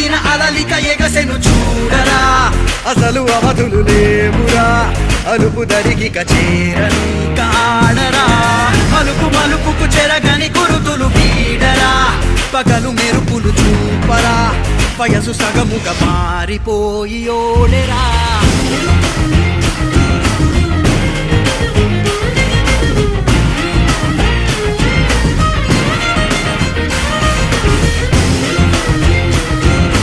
పొంగిన అలలిక ఎగసెను చూడరా. అసలు అవధులు లేవురా, అలుపు దరికి కచేరని కాడరా మలుపు మలుపుకు చెరగని గురుతులు వీడరా. పగలు మెరుపులు చూపరా, వయసు సగముగా మారిపోయి ఓడెరా.